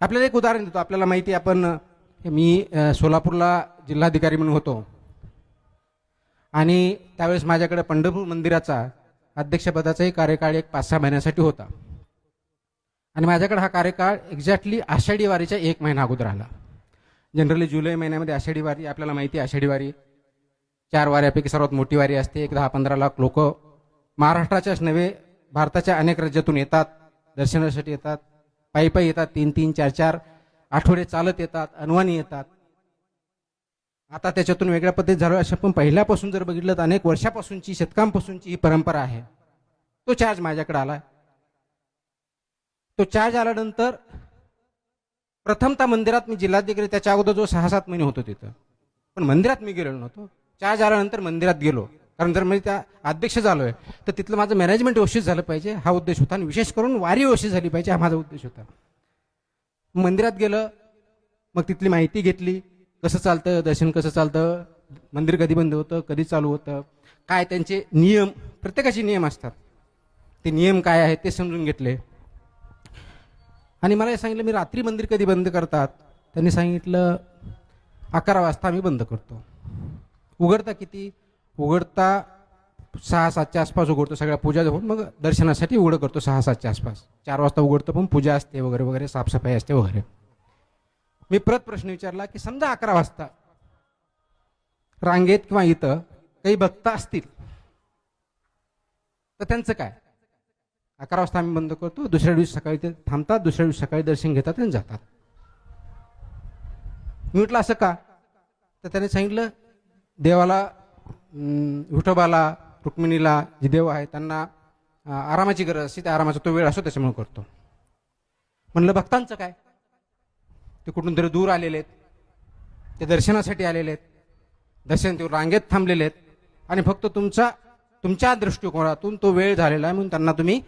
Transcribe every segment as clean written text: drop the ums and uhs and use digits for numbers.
आपल्याला एक उदाहरण देतो. आपल्याला माहिती आहे, मी सोलापूरला जिल्हाधिकारी म्हणून होतो आणि त्यावेळेस माझ्याकडे पंढरपूर मंदिराचा अध्यक्षपदाचाही कार्यकाळ एक 5-6 महिन्यासाठी होता आणि माझ्याकडे हा कार्यकाळ एक्झॅक्टली आषाढी वारीच्या 1 महिना अगोदर आला. जनरली जुलै महिन्यामध्ये आषाढी वारी, आपल्याला माहिती आहे आषाढी वारी 4 वाऱ्यापैकी सर्वात मोठी वारी असते. एक 10-15 लाख लोक महाराष्ट्राच्याच नव्हे भारताच्या अनेक राज्यातून येतात, दर्शनासाठी येतात, पायी पायी येतात, 3-3, 4-4 आठवडे चालत येतात, अनवाणी येतात. आता त्याच्यातून वेगळ्या पद्धतीत झालं असं, पण पहिल्यापासून जर बघितलं तर अनेक वर्षापासूनची, शतकांपासूनची ही परंपरा आहे. तो चार्ज माझ्याकडे आला. तो चार्ज आल्यानंतर प्रथमतः मंदिरात मी जिल्हाधिकारी, त्याच्या अगोदर जो 6-7 महिने होतो तिथं, पण मंदिरात मी गेलेलो नव्हतो. चार्ज आल्यानंतर मंदिरात गेलो, कारण जर मी त्या अध्यक्ष झालोय तर तिथलं माझं मॅनेजमेंट व्यवस्थित झालं पाहिजे, हा उद्देश होता. आणि विशेष करून वारी व्यवस्थित झाली पाहिजे, हा माझा उद्देश होता. मंदिरात गेलं, मग तिथली माहिती घेतली, कसं चालतं दर्शन, कसं चालतं, मंदिर कधी बंद होतं, कधी चालू होतं, काय त्यांचे नियम, प्रत्येकाचे नियम असतात, ते नियम काय आहेत ते समजून घेतले. आणि मला हे सांगितलं, मी रात्री मंदिर कधी बंद करतात. त्यांनी सांगितलं 11 वाजता आम्ही बंद करतो. उघडता किती? उघडता 6-7च्या आसपास उघडतो, सगळ्या पूजा होऊन मग दर्शनासाठी उघडं करतो 6-7च्या आसपास. 4 वाजता उघडतो, पण पूजा असते वगैरे वगैरे, साफसफाई असते वगैरे. मी परत प्रश्न विचारला की समजा 11 वाजता रांगेत किंवा इथं काही भक्त असतील तर त्यांचं काय? 11 वाजता आम्ही बंद करतो, दुसऱ्या दिवशी सकाळी ते थांबतात, दुसऱ्या दिवशी सकाळी दर्शन घेतात आणि जातात. मी म्हटलं असं का? तर त्याने सांगितलं, देवाला, विठोबाला, रुक्मिणीला, जे देव आहे त्यांना आरामाची गरज असते, त्या आरामाचा तो वेळ असतो, त्याच्यामुळे करतो. म्हणलं भक्तांचं काय? ते कुठून तरी दूर आलेले आहेत, ते दर्शनासाठी आलेले आहेत, दर्शन ते रांगेत थांबलेले आहेत आणि फक्त तुमच्या दृष्टिकोनातून तो वेळ झालेला आहे म्हणून त्यांना तुम्ही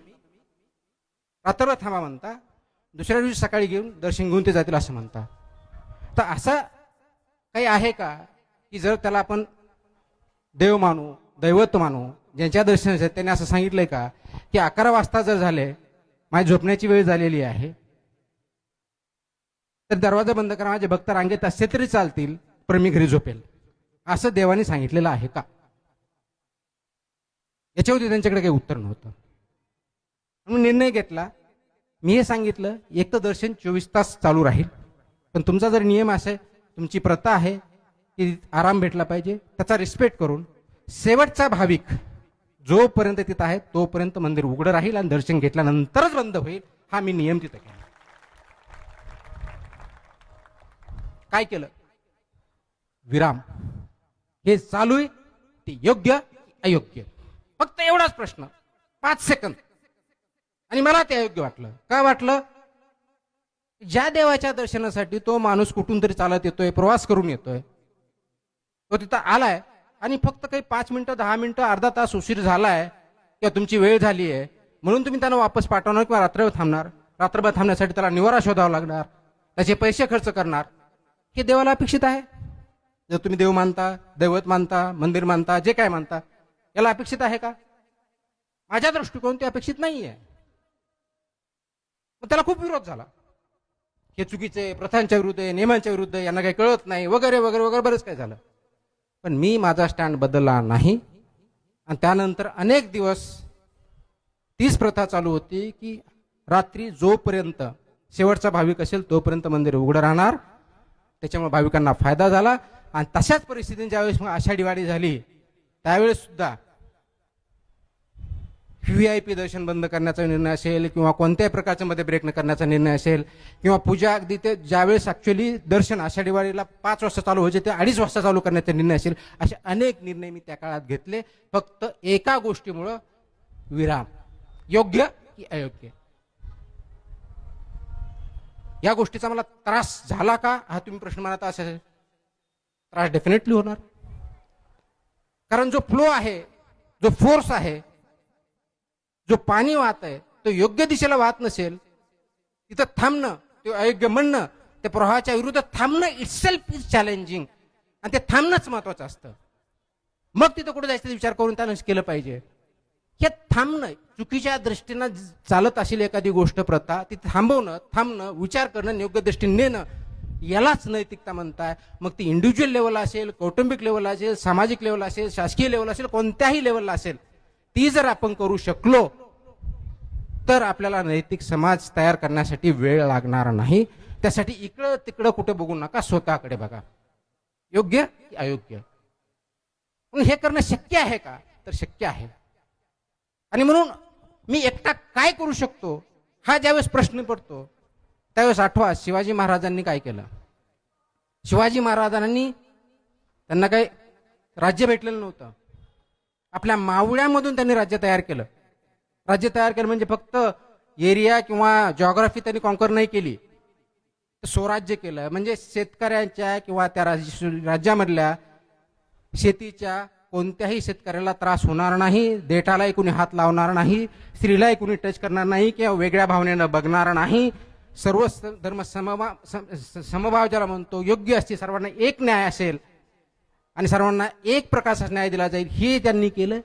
रात्रभर थांबा म्हणता, दुसऱ्या दिवशी सकाळी घेऊन दर्शन घेऊन ते जातील असं म्हणता. तर असं काही आहे का की जर त्याला आपण देव मानू, दैवत मानू, ज्यांच्या दर्शनाचे त्यांनी असं सांगितलंय का की 11 वाजता जर झाले, माझी झोपण्याची वेळ झालेली आहे, तर दरवाजा बंद करा, माझे भक्त रांगेत असते तरी चालतील, पण मी घरी झोपेल, असं देवाने सांगितलेलं आहे का? याच्यावरती त्यांच्याकडे काही उत्तर नव्हतं. म्हणून निर्णय घेतला. मी हे सांगितलं, एक तर दर्शन 24 तास चालू राहील, पण तुमचा जर नियम असे, तुमची प्रथा आहे की आराम भेटला पाहिजे, त्याचा रिस्पेक्ट करून शेवटचा भाविक जोपर्यंत तिथं आहे तोपर्यंत मंदिर उघडं राहील आणि दर्शन घेतल्यानंतरच बंद होईल, हा मी नियम तिथं केला. काय केलं? विराम. हे चालू आहे ते योग्य अयोग्य, फक्त एवढाच प्रश्न, 5 सेकंद. आणि मला ते अयोग्य वाटलं. काय वाटलं? ज्या देवाच्या दर्शनासाठी तो माणूस कुठून तरी चालत येतोय, प्रवास करून येतोय, तो तिथं आलाय आणि फक्त काही 5 मिनिटं, 10 मिनिटं, अर्धा तास उशीर झालाय किंवा तुमची वेळ झाली आहे म्हणून तुम्ही त्यांना वापस पाठवणार किंवा रात्रभर थांबणार. रात्रभर थांबण्यासाठी त्याला निवारा शोधावा लागणार, त्याचे पैसे खर्च करणार. हे देवाला अपेक्षित आहे? जर तुम्ही देव मानता, दैवत मानता, मंदिर मानता, जे काय मानता, याला अपेक्षित आहे का? माझ्या दृष्टिकोन ते अपेक्षित नाहीये. मग त्याला खूप विरोध झाला. हे चुकीचे, प्रथांच्या विरुद्ध, नियमांच्या विरुद्ध, यांना काही कळत नाही वगैरे वगैरे वगैरे, बरेच काय झालं. पण मी माझा स्टँड बदलला नाही आणि त्यानंतर अनेक दिवस तीच प्रथा चालू होती की रात्री जोपर्यंत शेवटचा भाविक असेल तोपर्यंत मंदिर उघडं राहणार. त्याच्यामुळे भाविकांना फायदा झाला. आणि तशाच परिस्थितीत ज्यावेळेस मग आषाढी वारी झाली त्यावेळेस सुद्धा VIP दर्शन बंद करण्याचा निर्णय असेल किंवा कोणत्याही प्रकारच्या मध्ये ब्रेक न करण्याचा निर्णय असेल किंवा पूजा अगदी ते ज्यावेळेस ऍक्च्युअली दर्शन आषाढी वारीला 5 वाजता चालू व्हायचे ते 2:30 वाजता चालू करण्याचा निर्णय असेल, असे अनेक निर्णय मी त्या काळात घेतले, फक्त एका गोष्टीमुळं, विराम. योग्य की अयोग्य? या गोष्टीचा मला त्रास झाला का, हा तुम्ही प्रश्न म्हणत असेल. त्रास डेफिनेटली होणार, कारण जो फ्लो आहे, जो फोर्स आहे, जो पाणी वाहत आहे, तो योग्य दिशेला वाहत नसेल, तिथं थांबणं, ते अयोग्य म्हणणं, ते प्रवाहाच्या विरुद्ध थांबणं इटसेल्फ इज चॅलेंजिंग. आणि ते थांबणंच महत्वाचं असतं. मग तिथं कुठे जायचं विचार करून त्यानं केलं पाहिजे. हे थांबणं, चुकीच्या दृष्टीनं चालत असेल एखादी गोष्ट प्रथा ती थांबणं, विचार करणं, योग्य दृष्टीने नेणं, यालाच नैतिकता म्हणताय. मग ती इंडिव्हिज्युअल लेवलला असेल, कौटुंबिक लेवलला असेल, सामाजिक लेवलला असेल, शासकीय लेवलला असेल, कोणत्याही लेवलला असेल, ती जर आपण करू शकलो तर आपल्याला नैतिक समाज तयार करण्यासाठी वेळ लागणार नाही. त्यासाठी इकडं तिकडं कुठे बघू नका, स्वतःकडे बघा. योग्य की अयोग्य, पण हे करणं शक्य आहे का? तर शक्य आहे. आणि म्हणून मी एकटा काय करू शकतो हा ज्यावेळेस प्रश्न पडतो त्यावेळेस आठवा शिवाजी महाराजांनी काय केलं. शिवाजी महाराजांनी, त्यांना काही राज्य भेटलेलं नव्हतं. आपल्या मावळ्यामधून त्यांनी राज्य तयार केलं. राज्य तयार केलं म्हणजे फक्त एरिया किंवा जॉग्राफी त्यांनी कॉन्कर नाही केली, स्वराज्य केलं. म्हणजे शेतकऱ्यांच्या किंवा त्या राज्यामधल्या शेतीच्या कोणत्याही शेतकऱ्याला त्रास होणार नाही, देठालाही कुणी हात लावणार नाही, स्त्रीलाही कुणी टच करणार नाही किंवा वेगळ्या भावनेनं बघणार नाही. सर्व धर्म समभाव ज्याला म्हणतो योग्य असते, सर्वांना एक न्याय असेल आणि सर्वांना एक प्रकारचा न्याय दिला जाईल, हे त्यांनी केलं.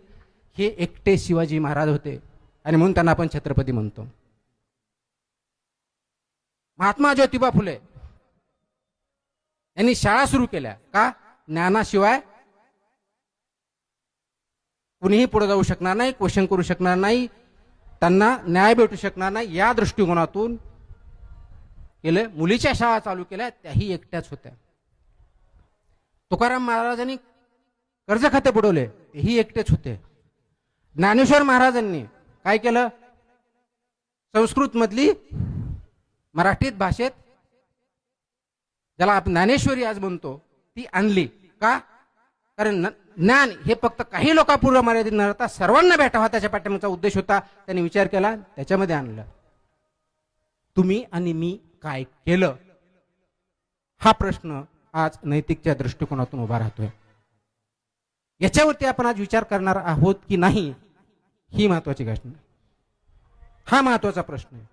हे एकटे शिवाजी महाराज होते आणि म्हणून त्यांना आपण छत्रपती म्हणतो. महात्मा ज्योतिबा फुले यांनी शाळा सुरू केल्या का? ज्ञानाशिवाय कुणीही पुढे जाऊ शकणार नाही, क्वेश्चन करू शकणार नाही, त्यांना न्याय भेटू शकणार नाही, या दृष्टिकोनातून केलं. मुलीच्या शाळा चालू केल्या, त्याही एकट्याच होत्या. तुकाराम महाराजांनी कर्ज खाते बुडवले, तेही एकटेच होते. ज्ञानेश्वर महाराजांनी काय केलं? संस्कृत मधली मराठीत भाषेत ज्याला आपण ज्ञानेश्वरी आज म्हणतो ती आणली का? कारण ज्ञान हे फक्त काही लोकांपुरतं मर्यादित न राहता सर्वांना भेटावा, त्याच्या पाठीमागचा उद्देश होता. त्यांनी विचार केला, त्याच्यामध्ये आणलं. तुम्ही आणि मी काय केलं हा प्रश्न आज नैतिकच्या दृष्टिकोनातून उभा राहतोय. याच्यावरती आपण आज विचार करणार आहोत की नाही, ही महत्वाची गोष्ट, हा महत्वाचा प्रश्न आहे.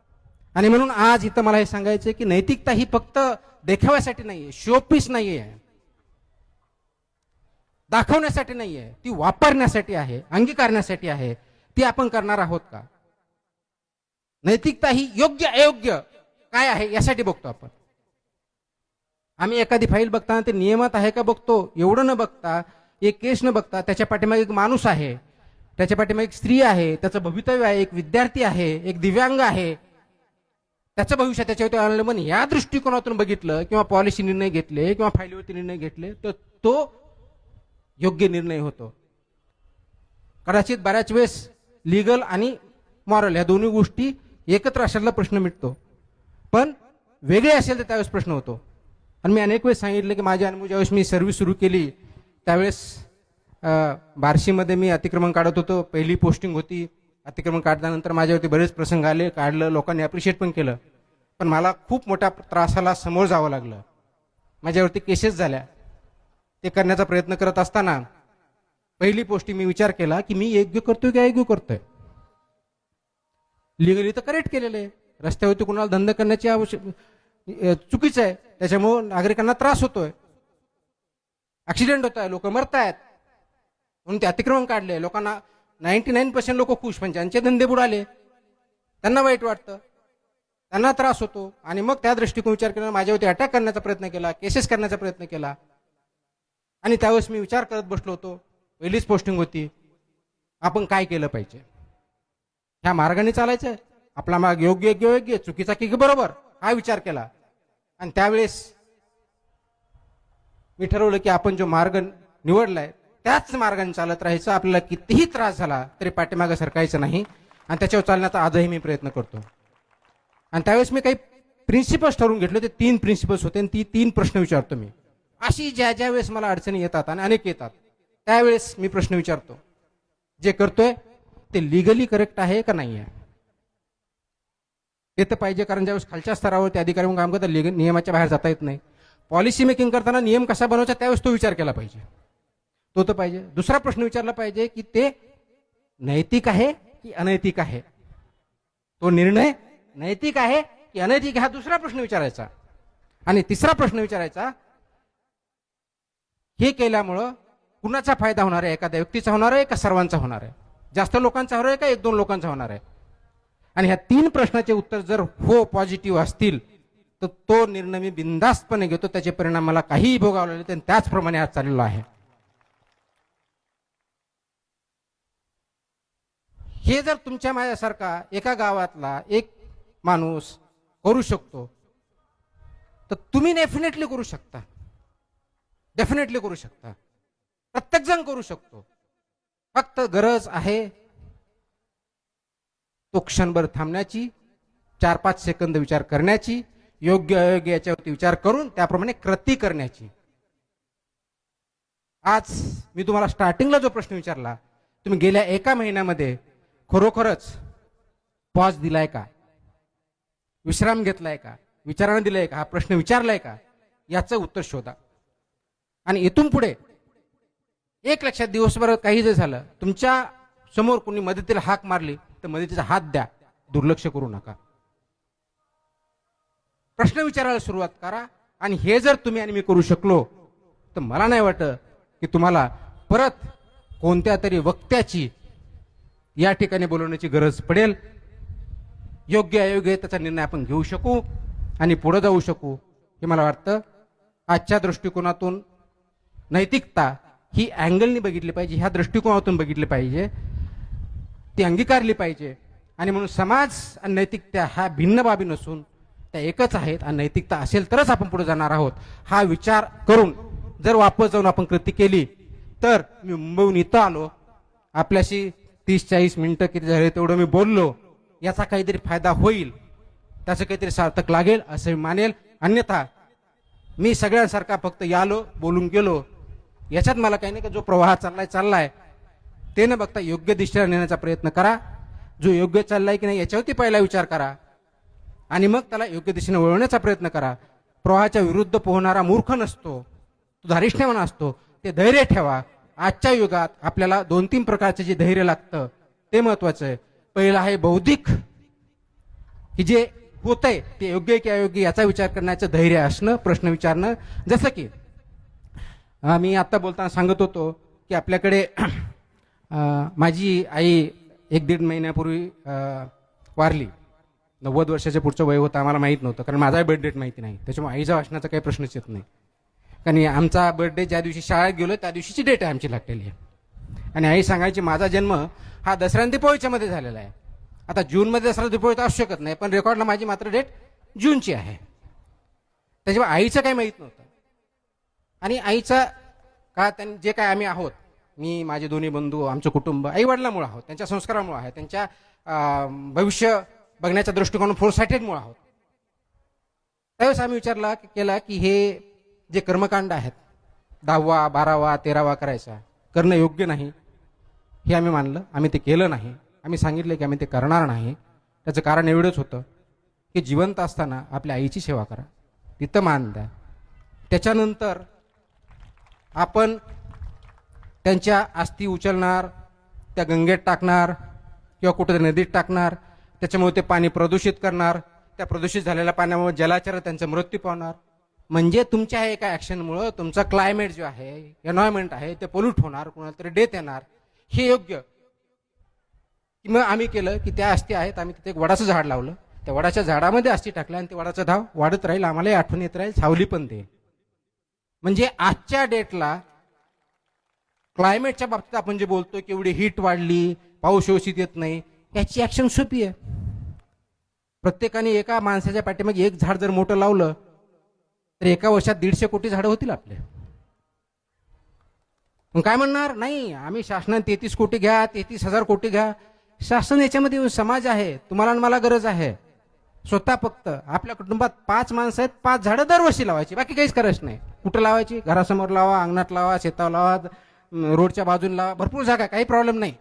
आणि म्हणून आज इथं मला हे सांगायचं की नैतिकता ही फक्त देखाव्यासाठी नाहीये, शोपीस नाहीये, दाखवण्यासाठी नाहीये, ती वापरण्यासाठी आहे, अंगीकारण्यासाठी आहे. ती आपण करणार आहोत का? नैतिकता ही योग्य अयोग्य काय आहे यासाठी बघतो आपण. आम्ही एखादी फाईल बघताना ते नियमात आहे का बघतो, एवढं न बघता, एक केस न बघता, त्याच्या पाठीमागे एक माणूस आहे, त्याच्या पाठीमागे एक स्त्री आहे, त्याचं भवितव्य आहे, एक विद्यार्थी आहे, एक दिव्यांग आहे, त्याचं भविष्य त्याच्यावरती अवलंबून, या दृष्टिकोनातून बघितलं किंवा पॉलिसी निर्णय घेतले किंवा फाईलवरती निर्णय घेतले तर तो योग्य निर्णय होतो. कदाचित बऱ्याच वेळेस लिगल आणि मॉरल या दोन्ही गोष्टी एकत्र असल्याला प्रश्न मिटतो, पण वेगळे असेल तर त्यावेळेस प्रश्न होतो. आणि मी अनेक वेळेस सांगितलं की माझ्या अनुभव ज्यावेळेस मी सर्व्हिस सुरू केली त्यावेळेस बार्शीमध्ये मी अतिक्रमण काढत होतो, पहिली पोस्टिंग होती. अतिक्रमण काढल्यानंतर माझ्यावरती बरेच प्रसंग आले, काढलं, लोकांनी अप्रिशिएट पण केलं, पण मला खूप मोठ्या त्रासाला समोर जावं लागलं. माझ्यावरती केसेस झाल्या. ते करण्याचा प्रयत्न करत असताना पहिली पोस्टिंग मी विचार केला की मी योग्य करतोय की अयोग्य करतोय. लिगली तर करेक्ट केलेलं आहे, रस्त्यावरती कुणाला धंदा करण्याची चुकीचं आहे, त्याच्यामुळे नागरिकांना त्रास होतोय, ऍक्सिडेंट होत आहे, लोक मरत आहेत, म्हणून ते अतिक्रमण काढले. लोकांना 99% लोक खुश, पण ज्यांचे धंदे बुडाले त्यांना वाईट वाटतं, त्यांना त्रास होतो. आणि मग त्या दृष्टिकोन विचार केला, माझ्यावरती अटॅक करण्याचा प्रयत्न केला, केसेस करण्याचा प्रयत्न केला. आणि त्यावेळेस मी विचार करत बसलो होतो, पहिलीच पोस्टिंग होती, आपण काय केलं पाहिजे, ह्या मार्गाने चालायचं, आपला मार्ग योग्य योग्य, चुकीचा की बरोबर, हा विचार केला. आणि त्यावेळेस मी ठरवलं की आपण जो मार्ग निवडलाय त्याच मार्गाने चालत राहायचं. आपल्याला कितीही त्रास झाला तरी पाठीमागे सरकायचं नाही, आणि त्याच्यावर चालण्याचा आजही मी प्रयत्न करतो. आणि त्यावेळेस मी काही प्रिन्सिपल्स ठरवून घेतले, ते 3 प्रिन्सिपल्स होते, आणि ती 3 प्रश्न विचारतो मी. अशी ज्या ज्या वेळेस मला अडचणी येतात आणि अनेक येतात त्यावेळेस मी प्रश्न विचारतो, जे करतोय ते लिगली करेक्ट आहे का नाही आहे. ते तर पाहिजे, कारण ज्यावेळेस खालच्या स्तरावरती अधिकारी म्हणून काम करतात नियमाच्या बाहेर जाता येत नाही. पॉलिसी मेकिंग करताना नियम कसा बनवायचा त्यावेळेस तो विचार केला पाहिजे, तो तर पाहिजे. दुसरा प्रश्न विचारला पाहिजे की ते नैतिक आहे की अनैतिक आहे, तो निर्णय नैतिक आहे की अनैतिक आहे, हा दुसरा प्रश्न विचारायचा. आणि तिसरा प्रश्न विचारायचा, हे केल्यामुळं कुणाचा फायदा होणार आहे, एखाद्या व्यक्तीचा होणार आहे का सर्वांचा होणार आहे. जास्त लोकांचा होणार आहे का 1-2 लोकांचा होणार आहे? आणि ह्या 3 प्रश्नाचे उत्तर जर हो पॉझिटिव्ह असतील तर तो निर्णय मी बिनधास्तपणे घेतो. त्याचे परिणाम मला काहीही भोगावे लागले तर त्याचप्रमाणे आज चाललेलो आहे. हे जर तुमच्या माझ्यासारखा एका गावातला एक माणूस करू शकतो तर तुम्ही डेफिनेटली करू शकता. डेफिनेटली करू शकता. प्रत्येक जण करू शकतो. फक्त गरज आहे तो क्षणभर थांबण्याची, 4-5 सेकंद विचार करण्याची, योग्य अयोग्य याच्यावरती विचार करून त्याप्रमाणे कृती करण्याची. आज मी तुम्हाला स्टार्टिंगला जो प्रश्न विचारला, तुम्ही गेल्या 1 महिन्यामध्ये खरोखरच पॉज दिलाय का, विश्राम घेतलाय का, विचारांना दिलाय का, हा प्रश्न विचारलाय का, याचं उत्तर शोधा. आणि इथून पुढे एक लक्षात, दिवसभर काही जर झालं, तुमच्या समोर कोणी मदतीला हाक मारली तर मदतीचा हात द्या, दुर्लक्ष करू नका. प्रश्न विचारायला सुरुवात करा. आणि हे जर तुम्ही आणि मी करू शकलो तर मला नाही वाटत की तुम्हाला परत कोणत्या तरी वक्त्याची या ठिकाणी बोलवण्याची गरज पडेल. योग्य अयोग्य त्याचा निर्णय आपण घेऊ शकू आणि पुढे जाऊ शकू. हे मला वाटतं आजच्या दृष्टिकोनातून नैतिकता ही अँगलनी बघितली पाहिजे, ह्या दृष्टिकोनातून बघितली पाहिजे, ती अंगीकारली पाहिजे. आणि म्हणून समाज आणि नैतिकता ह्या भिन्न बाबी नसून त्या एकच आहेत. आणि नैतिकता असेल तरच आपण पुढे जाणार आहोत. हा विचार करून जर वापस जाऊन आपण कृती केली तर मी मुंबईहून इथं आलो, आपल्याशी 30-40 मिनिटं किती झाले तेवढं मी बोललो, याचा काहीतरी फायदा होईल, त्याचं काहीतरी सार्थक लागेल असं मी मानेल. अन्यथा मी सगळ्यांसारखा फक्त यालो बोलून गेलो, याच्यात मला काही नाही. का जो प्रवाह चाललाय ते न बघता योग्य दिशेला नेण्याचा प्रयत्न करा. जो योग्य चाललाय की नाही याच्यावरती पहिला विचार करा आणि मग त्याला योग्य दिशेने वळवण्याचा प्रयत्न करा. प्रवाहाच्या विरुद्ध पोहणारा मूर्ख नसतो, तो धारिष्ठ्यवान असतो. ते धैर्य ठेवा. आजच्या युगात आपल्याला 2-3 प्रकारचे जे धैर्य लागतं ते महत्वाचं आहे. पहिलं आहे बौद्धिक, की जे होतंय ते योग्य की अयोग्य याचा विचार करण्याचं धैर्य असणं, प्रश्न विचारणं. जसं की मी आता बोलताना सांगत होतो की आपल्याकडे माझी आई 1-1.5 महिन्यापूर्वी वारली. 90 वर्षाच्या पुढचं वय होतं, आम्हाला माहीत नव्हतं, कारण माझा बर्थ डेट माहिती नाही. त्याच्यामुळे आईचा वाचण्याचा काही प्रश्नच येत नाही. कारण आमचा बर्थडे ज्या दिवशी शाळेत गेलो त्या दिवशीची डेट आहे आमची लागलेली आहे. आणि आई सांगायची माझा जन्म हा दसरा आणि दिपावळीच्या मध्ये झालेला आहे. आता जूनमध्ये दसरा दिपावळी तर असू शकत नाही, पण रेकॉर्डला माझी मात्र डेट जूनची आहे. त्याच्यामुळे आईचं काही माहीत नव्हतं. आणि आईचा का त्यांनी जे काय आम्ही आहोत, मी, माझे दोन्ही बंधू, आमचं कुटुंब आई वडिलांमुळे आहोत, त्यांच्या संस्कारामुळे आहे, त्यांच्या भविष्य बघण्याच्या दृष्टिकोन फोरसाइटेडमुळे आहोत. त्यावेळेस आम्ही विचारला केला की हे जे कर्मकांड आहेत 10वा 12वा 13वा करायचा करणं योग्य नाही, हे आम्ही मानलं. आम्ही ते केलं नाही. आम्ही सांगितलं की आम्ही ते करणार नाही. त्याचं कारण एवढंच होतं की जिवंत असताना आपल्या आईची सेवा करा, तिथं मान द्या. त्याच्यानंतर आपण त्यांच्या अस्थी उचलणार, त्या गंगेत टाकणार किंवा कुठेतरी नदीत टाकणार, त्याच्यामुळे ते पाणी प्रदूषित करणार. त्या प्रदूषित झालेल्या पाण्यामुळे जलाचर त्यांचा मृत्यू पावणार. म्हणजे तुमच्या एका ऍक्शनमुळे तुमचा क्लायमेट जो आहे, एन्व्हायरमेंट आहे, ते पोल्यूट होणार, कोणाला तरी डेथ येणार. हे योग्य? मग आम्ही केलं की त्या अस्थी आहेत, आम्ही तिथे एक वडाचं झाड लावलं, त्या वडाच्या झाडामध्ये अस्थी टाकल्या आणि ते वडाचं धाव वाढत राहील, आम्हालाही आठवण येत राहील, सावली पण देईल. म्हणजे आजच्या डेटला क्लायमेटच्या बाबतीत आपण जे बोलतो की एवढी हीट वाढली, पाऊस व्यवस्थित येत नाही, याची ऍक्शन सोपी आहे. प्रत्येकाने एका माणसाच्या पाठीमागे एक झाड जर मोठं लावलं तर एका वर्षात 150 कोटी झाडं होतील आपले. मग काय म्हणणार, नाही आम्ही शासनाने 33 कोटी घ्या, 33,000 कोटी घ्या. शासन याच्यामध्ये समाज आहे, तुम्हाला आणि मला गरज आहे. स्वतः फक्त आपल्या कुटुंबात 5 माणसं आहेत, 5 झाडं दरवर्षी लावायची, बाकी काहीच करायचं नाही. कुठं लावायची? घरासमोर लावा, अंगणात लावा, शेतावर लावा, रोडच्या बाजूला लावा, भरपूर जागा, काही प्रॉब्लेम नाही.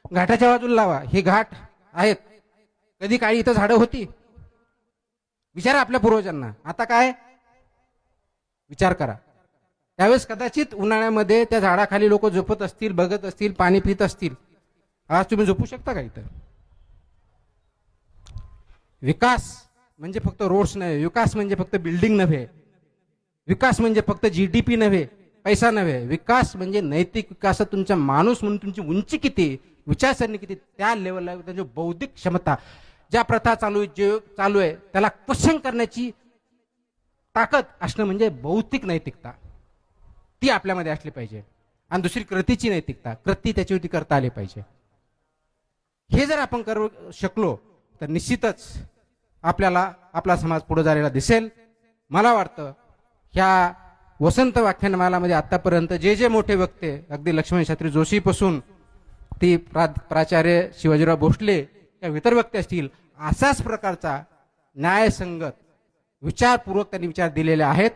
घाटाच्या बाजूला लावा, हे घाट आहेत, कधी काळी इथं झाडं होती? विचारा आपल्या पूर्वजांना. आता काय विचार करा. त्यावेळेस कदाचित उन्हाळ्यामध्ये त्या झाडाखाली लोक झोपत असतील, बघत असतील, पाणी पित असतील. आज तुम्ही झोपू शकता का इथं? विकास म्हणजे फक्त रोड्स नव्हे, विकास म्हणजे फक्त बिल्डिंग नव्हे, विकास म्हणजे फक्त जीडीपी नव्हे, पैसा नव्हे. विकास म्हणजे नैतिक विकास. तुमचा माणूस म्हणून तुमची उंची किती, विचारसरणी किती, त्या लेवलला त्यांची बौद्धिक क्षमता, ज्या प्रथा चालू जे चालू आहे त्याला क्वेश्चन करण्याची ताकद असणं म्हणजे बौद्धिक नैतिकता, ती आपल्यामध्ये असली पाहिजे. आणि दुसरी कृतीची नैतिकता, कृती त्याच्यावरती करता आली पाहिजे. हे जर आपण करू शकलो तर निश्चितच आपल्याला आपला समाज पुढे जायला दिसेल. मला वाटतं ह्या वसंत व्याख्यानमालामध्ये आतापर्यंत जे जे मोठे वक्ते, अगदी लक्ष्मण शास्त्री जोशीपासून ती प्राचार्य शिवाजीराव भोसले या इतर वक्ते असतील, असाच प्रकारचा न्यायसंगत विचारपूर्वक त्यांनी विचार दिलेले आहेत.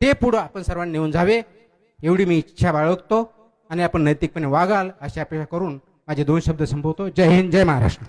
ते पुढे आपण सर्वांनी नेऊन जावे एवढी मी इच्छा बाळगतो आणि आपण नैतिकपणे वागाल अशी अपेक्षा करून माझे 2 शब्द संपवतो. जय हिंद, जय महाराष्ट्र.